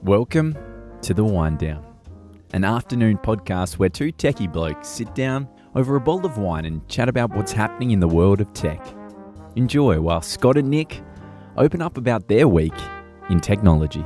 Welcome to the WineDown, an afternoon podcast where two techie blokes sit down over a bowl of wine and chat about what's happening in the world of tech. Enjoy while Scott and Nick open up about their week in technology.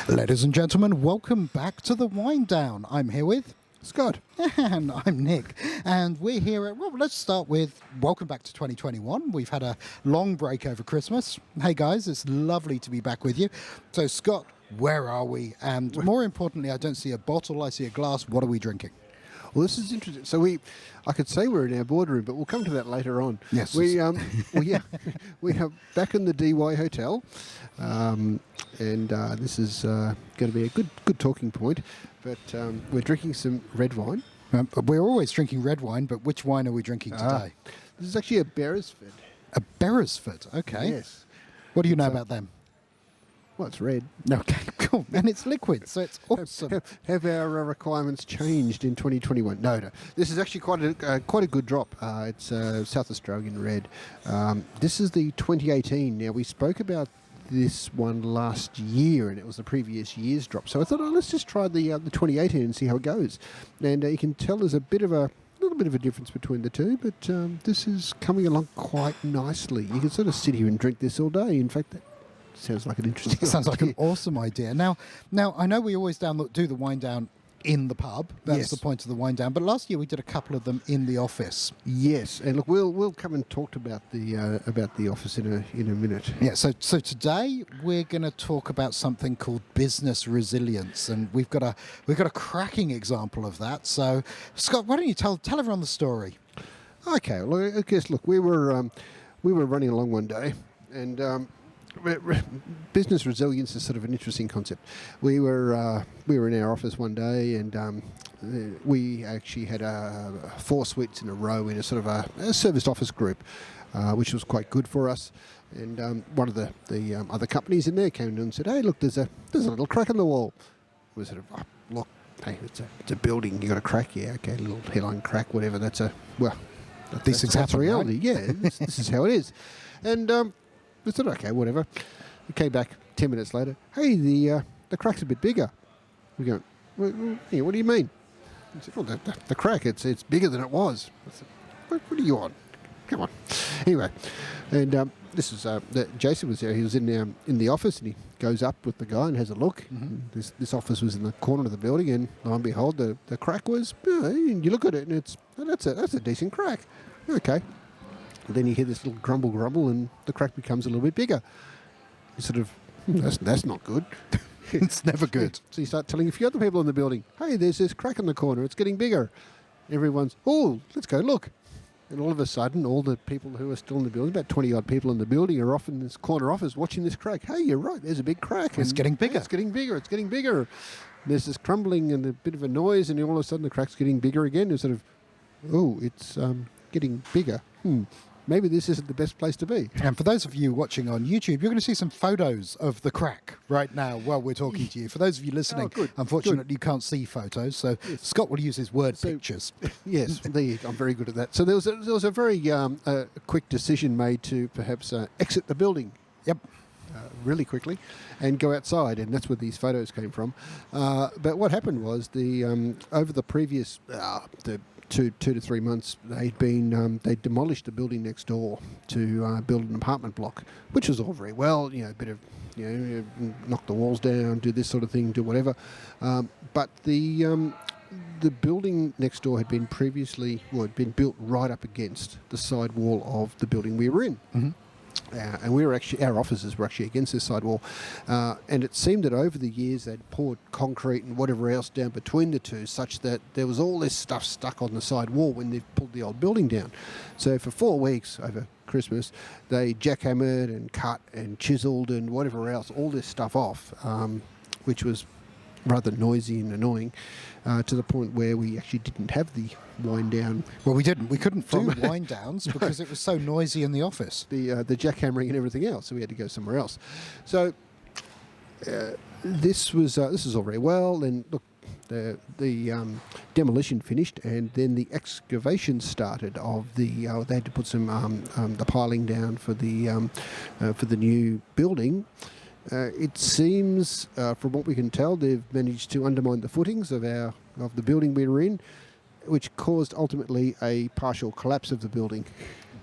Ladies and gentlemen, welcome back to the WineDown. I'm here with Scott. And I'm Nick. And we're here at, well, let's start with welcome back to 2021. We've had a long break over Christmas. Hey guys, it's lovely to be back with you. So Scott, where are we? And more importantly, I don't see a bottle, I see a glass. What are we drinking? Well, this is interesting. So I could say we're in our boardroom, but we'll come to that later on. Yes. We are back in the DY Hotel, and this is going to be a good talking point. But we're drinking some red wine. We're always drinking red wine, but which wine are we drinking today? This is actually a Beresford. A Beresford, okay. Yes. What do you know about them? Well, it's red. Okay, cool. And it's liquid, so it's awesome. Have our requirements changed in 2021? No. This is actually quite a good drop. It's South Australian red. This is the 2018. Now, we spoke about this one last year, and it was the previous year's drop. So I thought, let's just try the 2018 and see how it goes. And you can tell there's a little bit of a difference between the two, but this is coming along quite nicely. You can sort of sit here and drink this all day. In fact, that sounds like an interesting idea. Sounds like an awesome idea. Now, I know we always do the wine down in the pub. That's Yes. the point of the wine down. But last year we did a couple of them in the office. Yes, and look, we'll come and talk about the office in a minute. Yeah. So today we're going to talk about something called business resilience, and we've got a cracking example of that. So, Scott, why don't you tell everyone the story? Okay. Well, I guess look, we were running along one day, and business resilience is sort of an interesting concept. We were in our office one day, and we actually had 4 suites in a row in a sort of a serviced office group, which was quite good for us. And one of the other companies in there came in and said, "Hey, look, there's a little crack in the wall." We sort of, look, hey, it's a building. You got a crack, yeah, okay, a little headline crack, whatever. These things happen, happen, reality, right? yeah. This is how it is, and. We said, okay, whatever. We came back 10 minutes later. Hey, the crack's a bit bigger. We go, what do you mean? He said, well, the crack, it's bigger than it was. I said, what are you on? Come on. Anyway, and this is Jason was there. He was in the office, and he goes up with the guy and has a look. Mm-hmm. This office was in the corner of the building, and lo and behold, the crack was. And you look at it, and that's a decent crack. Okay. Then you hear this little grumble, and the crack becomes a little bit bigger. You sort of, that's not good. It's never good. So you start telling a few other people in the building, hey, there's this crack in the corner, it's getting bigger. Everyone's, let's go look. And all of a sudden, all the people who are still in the building, about 20-odd people in the building, are off in this corner office watching this crack. Hey, you're right, there's a big crack. It's getting bigger. It's getting bigger. There's this crumbling and a bit of a noise, and all of a sudden the crack's getting bigger again. It's sort of, it's getting bigger. Maybe this isn't the best place to be. And for those of you watching on YouTube, you're going to see some photos of the crack right now while we're talking to you. For those of you listening, unfortunately, you can't see photos, so yes. Scott will use his word pictures. Yes, I'm very good at that. So there was a very quick decision made to perhaps exit the building. Yep. Really quickly, and go outside, and that's where these photos came from. But what happened was over the previous the 2 to 3 months, they demolished the building next door to build an apartment block, which was all very well, a bit of knock the walls down, do this sort of thing, do whatever. But the building next door had been been built right up against the side wall of the building we were in. Mm-hmm. And our offices were actually against this side wall, and it seemed that over the years they'd poured concrete and whatever else down between the two, such that there was all this stuff stuck on the side wall when they pulled the old building down. So for 4 weeks over Christmas, they jackhammered and cut and chiseled and whatever else, all this stuff off, which was rather noisy and annoying, to the point where we actually didn't have the wine down. Well, we didn't. We couldn't do wine downs because it was so noisy in the office. The jackhammering and everything else, so we had to go somewhere else. So this was all very well. And look, the demolition finished, and then the excavation started of the. They had to put some the piling down for the new building. It seems, from what we can tell, they've managed to undermine the footings of the building we were in, which caused ultimately a partial collapse of the building.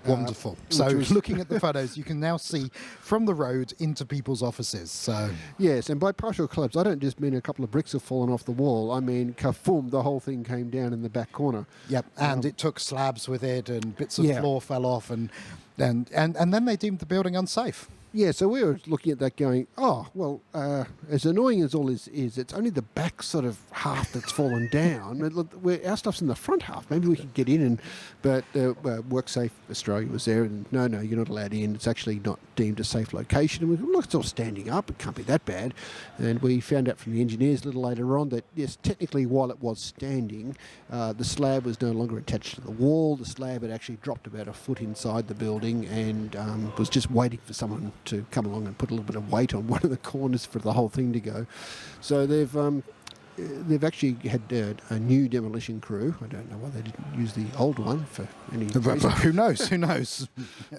Wonderful. So looking at the photos, you can now see from the road into people's offices. So yes, and by partial collapse, I don't just mean a couple of bricks have fallen off the wall. I mean, kafoom, the whole thing came down in the back corner. Yep, and it took slabs with it, and bits of floor fell off, and then they deemed the building unsafe. Yeah, so we were looking at that going, oh, well, as annoying as all this is, it's only the back sort of half that's fallen down. Our stuff's in the front half. Maybe we could get in, but WorkSafe Australia was there, and no, you're not allowed in. It's actually not deemed a safe location. And we thought, look, it's all standing up. It can't be that bad. And we found out from the engineers a little later on that, yes, technically, while it was standing, the slab was no longer attached to the wall. The slab had actually dropped about a foot inside the building and was just waiting for someone to come along and put a little bit of weight on one of the corners for the whole thing to go. So they've actually had a new demolition crew. I don't know why they didn't use the old one for any reason. Who knows?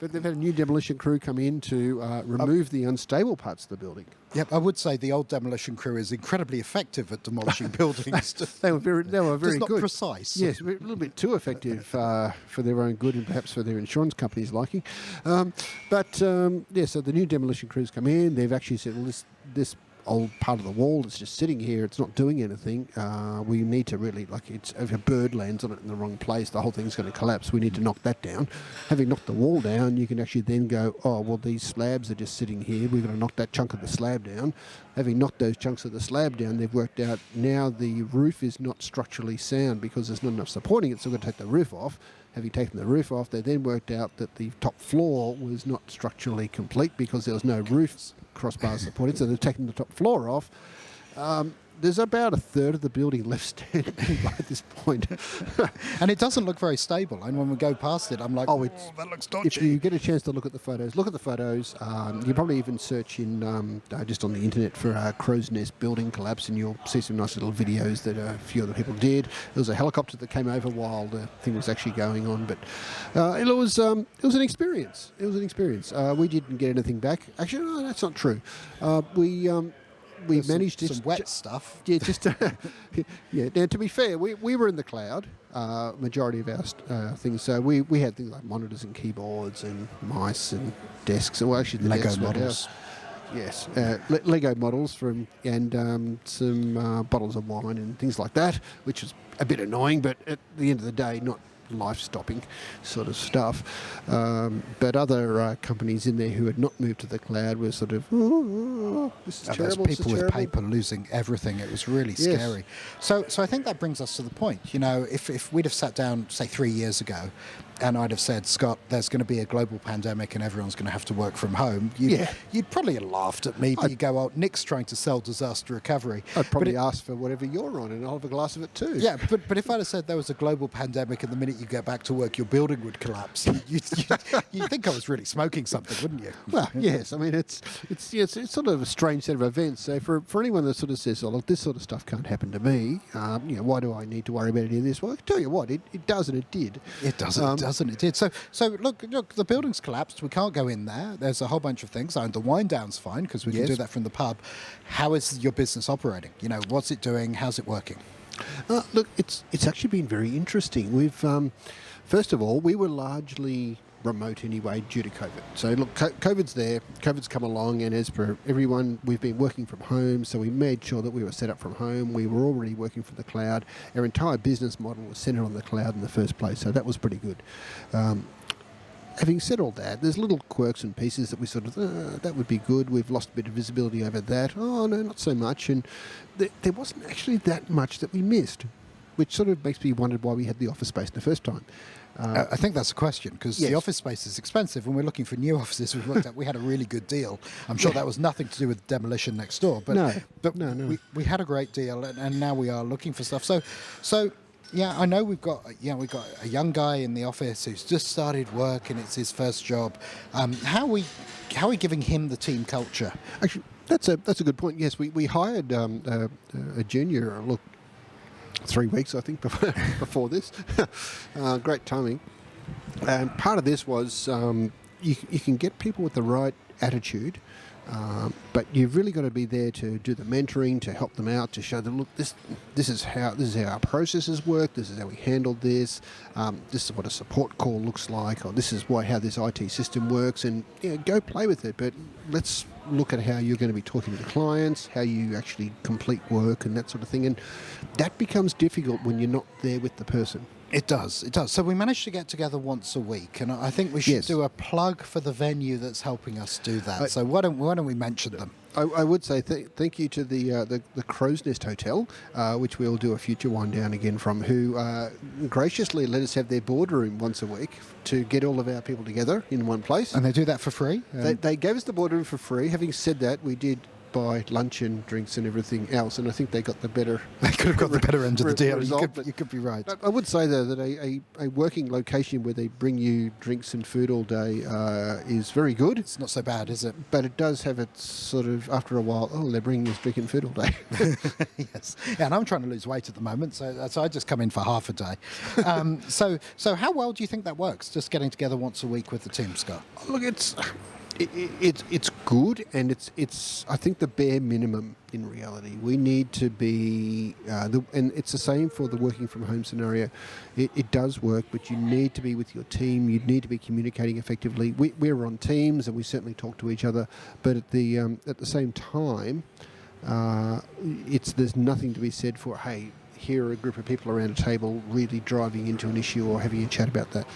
But they've had a new demolition crew come in to remove the unstable parts of the building. Yep, I would say the old demolition crew is incredibly effective at demolishing buildings. They were very Just not good. Precise. Yes, a little bit too effective for their own good and perhaps for their insurance company's liking. So the new demolition crews come in. They've actually said, well, this old part of the wall that's just sitting here, it's not doing anything. We need to really, if a bird lands on it in the wrong place, the whole thing's going to collapse. We need to knock that down. Having knocked the wall down, you can actually then go, oh, well, these slabs are just sitting here. We've got to knock that chunk of the slab down. Having knocked those chunks of the slab down, they've worked out now the roof is not structurally sound because there's not enough supporting it, so we've got to take the roof off. Having taken the roof off, they then worked out that the top floor was not structurally complete because there was no roof crossbars supported, so they've taken the top floor off. There's about a third of the building left standing by this point. And it doesn't look very stable. And when we go past it, I'm like, oh, that looks dodgy. If you get a chance to look at the photos, you probably even search in just on the internet for Crow's Nest building collapse, and you'll see some nice little videos that a few other people did. There was a helicopter that came over while the thing was actually going on, but it was an experience. It was an experience. We didn't get anything back. Actually, no, that's not true. We managed some wet stuff. Yeah, just yeah. Now, to be fair, we were in the cloud. Majority of our things. So we had things like monitors and keyboards and mice and desks. Well, actually, the Lego desks models. Yes, Lego models some bottles of wine and things like that, which was a bit annoying, but at the end of the day, not life-stopping sort of stuff. But other companies in there who had not moved to the cloud were sort of, this is terrible. There's people with paper losing everything. It was really scary. So I think that brings us to the point. You know, if we'd have sat down, say, 3 years ago, and I'd have said, Scott, there's going to be a global pandemic and everyone's going to have to work from home, you'd probably have laughed at me, but you go, oh, Nick's trying to sell disaster recovery. I'd probably ask for whatever you're on and I'll have a glass of it too. Yeah, but if I'd have said there was a global pandemic and the minute you get back to work your building would collapse, you'd think I was really smoking something, wouldn't you? Well, yes. I mean, it's sort of a strange set of events. So for anyone that sort of says, oh, look, this sort of stuff can't happen to me, why do I need to worry about any of this? Well, I can tell you what, it does and it did. It does. It did. So look, the building's collapsed. We can't go in there. There's a whole bunch of things. The winedown's fine because we can do that from the pub. How is your business operating? You know, what's it doing? How's it working? Look, it's actually been very interesting. We've first of all, we were largely remote anyway due to COVID. So look, COVID's there. COVID's come along, and as per everyone, we've been working from home. So we made sure that we were set up from home. We were already working from the cloud. Our entire business model was centered on the cloud in the first place. So that was pretty good. Having said all that, there's little quirks and pieces that we sort of, that would be good. We've lost a bit of visibility over that. Oh, no, not so much. And there wasn't actually that much that we missed, which sort of makes me wonder why we had the office space in the first time. I think that's a question because the office space is expensive. When we're looking for new offices, we've looked at, we had a really good deal. I'm sure that was nothing to do with demolition next door, but no. We had a great deal, and now we are looking for stuff. So yeah, I know we've got a young guy in the office who's just started work and it's his first job. How are we giving him the team culture? Actually, that's a good point. Yes, we hired a junior. Look, 3 weeks, I think, before this. Great timing. And part of this was you can get people with the right attitude, but you've really got to be there to do the mentoring, to help them out, to show them, look, this is how our processes work. This is how we handled this. This is what a support call looks like, or this is how this IT system works. And go play with it. But let's look at how you're going to be talking to the clients, how you actually complete work, and that sort of thing. And that becomes difficult when you're not there with the person. It does. So we managed to get together once a week, and I think we should do a plug for the venue that's helping us do that. So why don't we mention them? I would say thank you to the Crow's Nest Hotel, which we'll do a future one down again from, who graciously let us have their boardroom once a week to get all of our people together in one place. And they do that for free? They gave us the boardroom for free. Having said that, we did buy lunch and drinks and everything else, and I think they got the better. They could have got the better end of the deal. Result, you could be right. I would say though that a working location where they bring you drinks and food all day is very good. It's not so bad, is it? But it does have its sort of, after a while, they're bringing us drink and food all day. Yes, and I'm trying to lose weight at the moment, so I just come in for half a day. So how well do you think that works? Just getting together once a week with the team, Scott? Look, it's good, and it's I think the bare minimum in reality. We need to be, and it's the same for the working from home scenario. It does work, but you need to be with your team. You need to be communicating effectively. We're on Teams, and we certainly talk to each other, but at the same time, there's nothing to be said for, hey, here are a group of people around a table really driving into an issue or having a chat about that.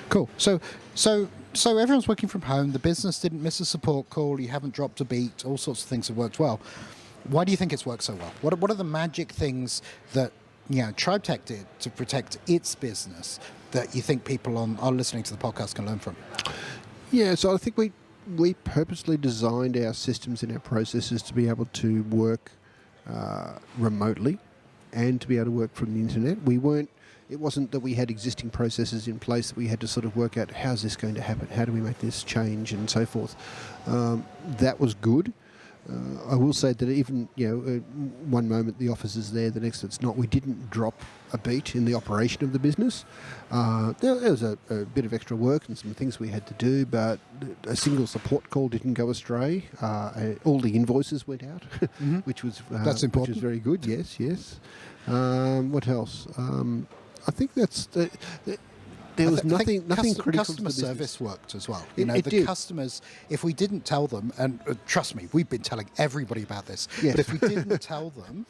Cool. So everyone's working from home. The business didn't miss a support call. You haven't dropped a beat. All sorts of things have worked well. Why do you think it's worked so well? What are the magic things that TribeTech did to protect its business that you think people are listening to the podcast can learn from? Yeah, so I think we purposely designed our systems and our processes to be able to work remotely and to be able to work from the internet. It wasn't that we had existing processes in place that we had to sort of work out, how's this going to happen? How do we make this change and so forth? That was good. I will say that even, one moment the office is there, the next it's not. We didn't drop a beat in the operation of the business. There was a bit of extra work and some things we had to do, but a single support call didn't go astray. All the invoices went out, which was that's important. Which was very good. Yes. What else? I think that's there was nothing critical. Customer service worked as well. It did. Customers, if we didn't tell them, and trust me, we've been telling everybody about this, yes. But if we didn't tell them,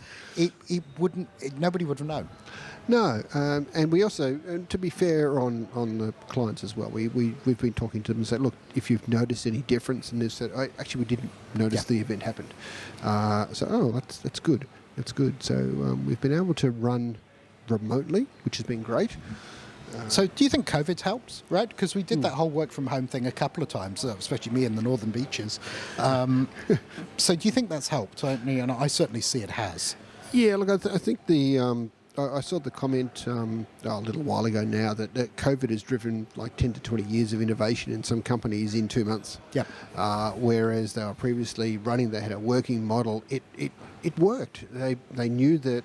nobody would have known. No, and we also, and to be fair on the clients as well, we've been talking to them and said, look, if you've noticed any difference, and they've said, actually we didn't notice the event happened. That's good. That's good. So we've been able to run remotely, which has been great. So do you think COVID's helped, right? Because we did that whole work from home thing a couple of times, especially me in the northern beaches. So do you think that's helped? And I certainly see it has. Yeah, look, I think I saw the comment a little while ago now that COVID has driven like 10 to 20 years of innovation in some companies in 2 months. Yep. Whereas they were previously they had a working model. It worked. They knew that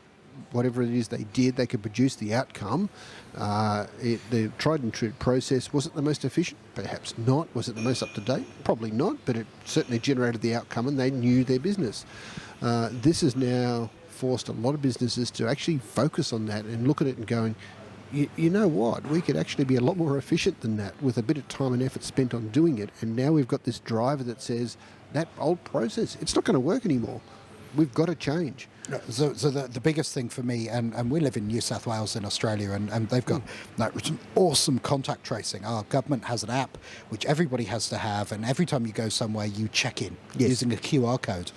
whatever it is they did, they could produce the outcome. The tried and true process, was it the most efficient? Perhaps not. Was it the most up to date? Probably not, but it certainly generated the outcome and they knew their business. This has now forced a lot of businesses to actually focus on that and look at it and going, you know what, we could actually be a lot more efficient than that with a bit of time and effort spent on doing it. And now we've got this driver that says that old process, it's not going to work anymore. We've got to change. So the biggest thing for me, and we live in New South Wales in Australia, and they've got some awesome contact tracing. Our government has an app which everybody has to have, and every time you go somewhere, you check in using a QR code.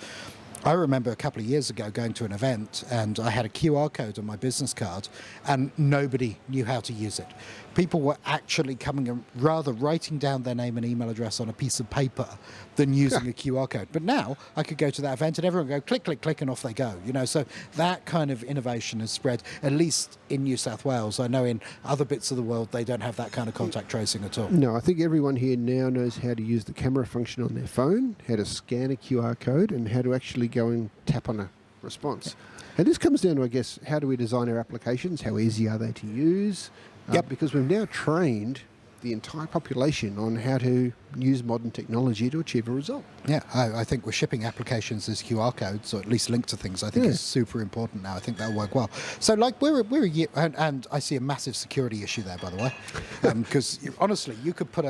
I remember a couple of years ago going to an event, and I had a QR code on my business card, and nobody knew how to use it. People were actually coming and rather writing down their name and email address on a piece of paper than using a QR code. But now I could go to that event and everyone would go click, click, click, and off they go. So that kind of innovation has spread, at least in New South Wales. I know in other bits of the world they don't have that kind of contact tracing at all. No, I think everyone here now knows how to use the camera function on their phone, how to scan a QR code, and how to actually go and tap on a response. And this comes down to, I guess, how do we design our applications? How easy are they to use? Yep. Because we've now trained the entire population on how to use modern technology to achieve a result. Yeah, I think we're shipping applications as QR codes, or at least linked to things. I think is super important now. I think that'll work well. So, like, we're a year, and I see a massive security issue there, by the way, because honestly, you could put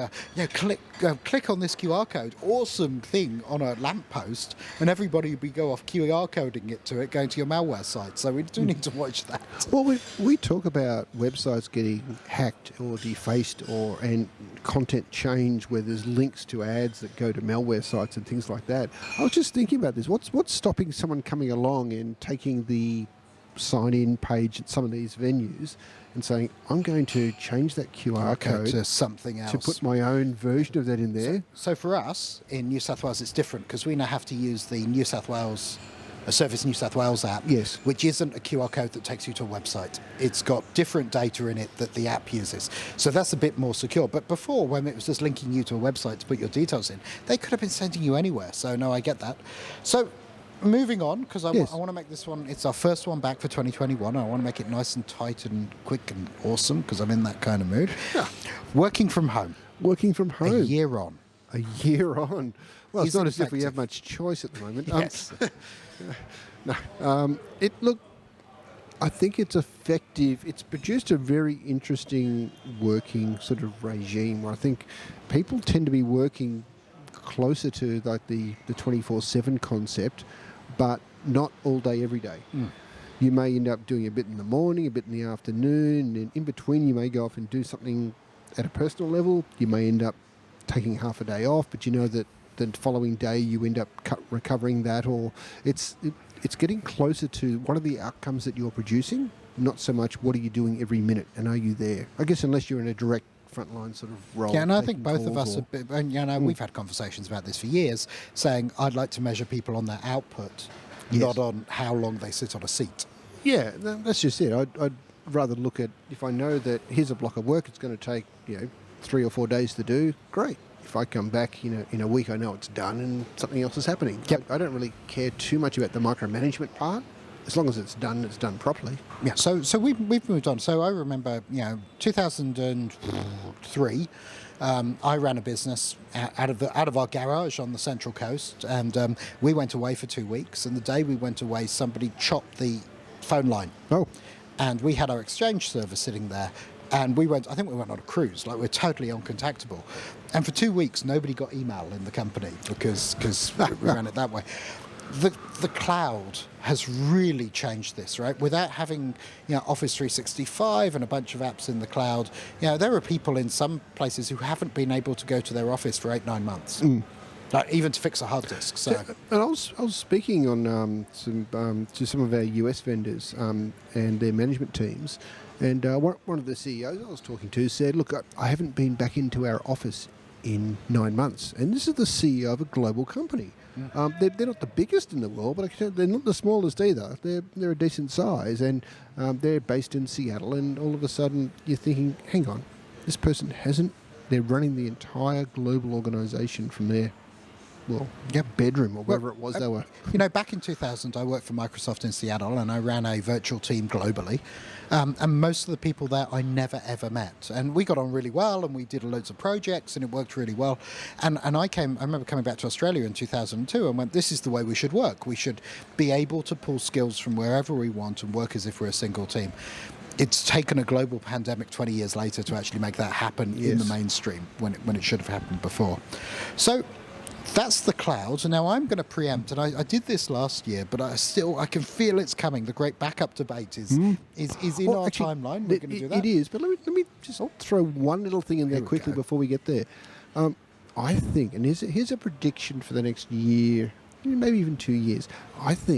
click on this QR code, awesome thing on a lamppost, and everybody would be go off QR coding it to it, going to your malware site. So we do need to watch that. Well, we talk about websites getting hacked or defaced and content change where there's links to ads that go to malware sites and things like that. I was just thinking about this. What's stopping someone coming along and taking the sign-in page at some of these venues and saying, I'm going to change that QR code to something else, to put my own version of that in there? So for us in New South Wales, it's different because we now have to use the New South Wales Service New South Wales app, yes, which isn't a QR code that takes you to a website. It's got different data in it that the app uses. So that's a bit more secure. But before, when it was just linking you to a website to put your details in, they could have been sending you anywhere. So no, I get that. So moving on, because I want to make this one, it's our first one back for 2021. I want to make it nice and tight and quick and awesome because I'm in that kind of mood. Yeah. Working from home. Working from home. A year on. A year on. Well, it's not as if we effective. have much choice at the moment. Yes. No. I think it's effective. It's produced a very interesting working sort of regime where I think people tend to be working closer to like the 24/7 concept, but not all day, every day. You may end up doing a bit in the morning, a bit in the afternoon, and in between you may go off and do something at a personal level. You may end up taking half a day off, but you know that the following day you end up recovering that, or it's getting closer to what are the outcomes that you're producing, not so much what are you doing every minute and are you there. I guess unless you're in a direct frontline sort of role. Yeah, and I think both of us, we've had conversations about this for years, saying I'd like to measure people on their output, not on how long they sit on a seat. Yeah, that's just it. I'd rather look at, if I know that here's a block of work, it's going to take 3 or 4 days to do, great. If I come back in a week, I know it's done and something else is happening. Yep. I don't really care too much about the micromanagement part. As long as it's done properly. Yeah. So we've moved on. So I remember, 2003, I ran a business out of our garage on the Central Coast, and we went away for 2 weeks. And the day we went away, somebody chopped the phone line. Oh. And we had our Exchange server sitting there. And I think we went on a cruise, like we're totally uncontactable. And for 2 weeks, nobody got email in the company because we ran it that way. The cloud has really changed this, right? Without having Office 365 and a bunch of apps in the cloud, there are people in some places who haven't been able to go to their office for 8-9 months. Like even to fix a hard disk. So, and I was speaking on to some of our US vendors and their management teams, and one of the CEOs I was talking to said, "Look, I haven't been back into our office in 9 months," and this is the CEO of a global company. Yeah. They're not the biggest in the world, but they're not the smallest either. They're a decent size, and they're based in Seattle. And all of a sudden, you're thinking, "Hang on, this person hasn't." They're running the entire global organisation from their bedroom or wherever it was they were. Back in 2000, I worked for Microsoft in Seattle, and I ran a virtual team globally. And most of the people there I never, ever met. And we got on really well, and we did loads of projects, and it worked really well. And I remember coming back to Australia in 2002 and went, this is the way we should work. We should be able to pull skills from wherever we want and work as if we're a single team. It's taken a global pandemic 20 years later to actually make that happen in the mainstream when it should have happened before. So that's the cloud. Now I'm going to preempt, and I did this last year, but I can feel it's coming. The great backup debate is in our timeline. We're going to do that. It is, but let me just throw one little thing in there quickly before we get there. I think, and here's a prediction for the next year, maybe even 2 years. I think